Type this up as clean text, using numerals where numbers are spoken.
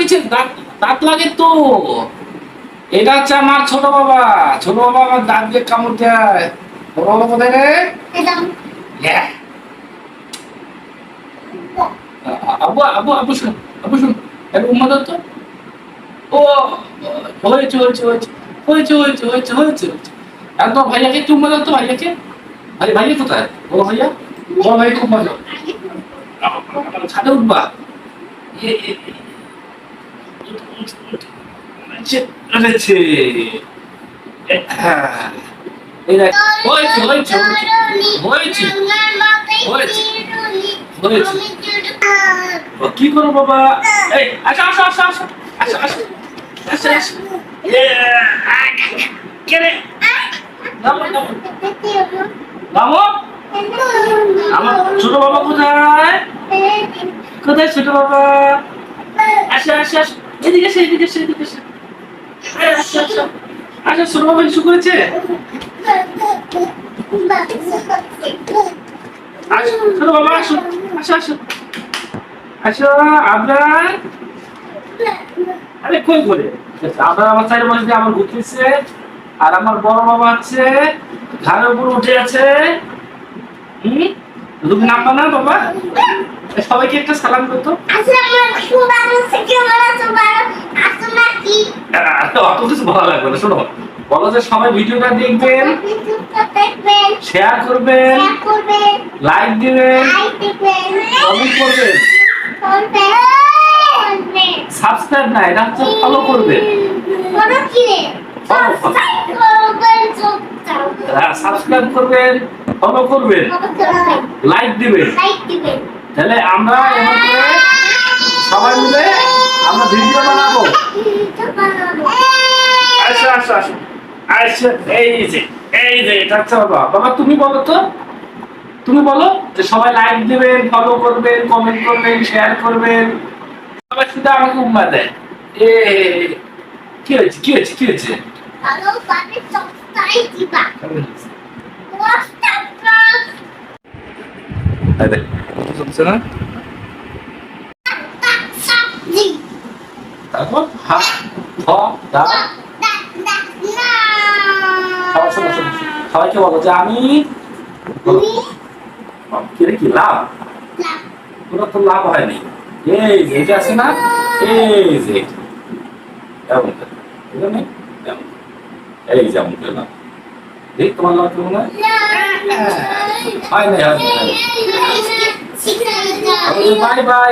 নিচে দাঁত দাঁত লাগে তো। এটা হচ্ছে আমার ছোট বাবা। ছোট বাবা আমার দাঁত দিয়ে কামড় দেয়। বড় বাবা কোথায় রে? Yeah. আব্বু আব্বু আব্বু শুন, আব্বু শুন, একটু উম্মা দাও তো। ও হয়েছে হয়েছে হয়েছে হয়েছে হয়েছে হয়েছে হয়েছে হয়েছে। একদম ভাইয়াকে একটু উম্মা দাও তো, ভাইয়াকে। ভাইয়া কোথায়? বড় ভাইয়া, বড় ভাইকে উম্মা দাও। ছাদে উঠবা? হয়েছে। হ্যাঁ, এই দেখ, হয়েছে হয়েছে হয়েছে হয়েছে হয়েছে। ও কি করো বাবা? এই আসো আসো আসো আসো আসো আসো আসো আসো। কে রে? নামো নামো নামো। আমার ছোট বাবা কোথায়? কোথায় ছোট বাবা? আসো আসো আসো, এদিকে এসো এদিকে এসো এদিকে এসো। আসো আসো আসো, ছোট বাবা কিছু করেছে? আসো ছোট বাবা, আসো আসো আসো আসো। আবরার, আরে কই করে আবরার আমার চাইলে বসে আমার ঘুরতেছে। আর আমার বড় বাবা আছে ঘাড়ের উপর উঠে আছে। হুম, তুমি নামবা না বাবা? সবাইকে একটা সালাম করতো। অত কিছু ভালো লাগবে না, শোনো বলো যে সবাই ভিডিওটা দেখবেন, শেয়ার করবেন, লাইক দিবেন, কমেন্ট করবেন, সাবস্ক্রাইব না, এটা হচ্ছে ফলো করবেন। সাবস্ক্রাইব করবেন, ফলো করবেন, লাইক দিবেন। তাহলে আমরা এমন করে সবাই মিলে আমরা ভিডিও বানাবো। আসো আসো আসো আসো। এই যে এটা হচ্ছে বাবা। বাবা তুমি বলো তো, তুমি বলো যে সবাই লাইক দিবেন, ফলো করবেন, কমেন্ট করবেন, শেয়ার করবেন। সবাই শুধু আমাকে উম্মা দেয়। এ কি হয়েছে কি হয়েছে কি হয়েছে? শুনছে না? তারপর হা হ দা। সবাইকে বলো যে আমি কি লাভ? কোনো তো লাভ হয়নি। এই যে এটা আছে না, এই যে এই যেমন পেলাম। দেখ তোমার লাভ কেমন হয়? হয় নাই, হয় নাই। Bye bye,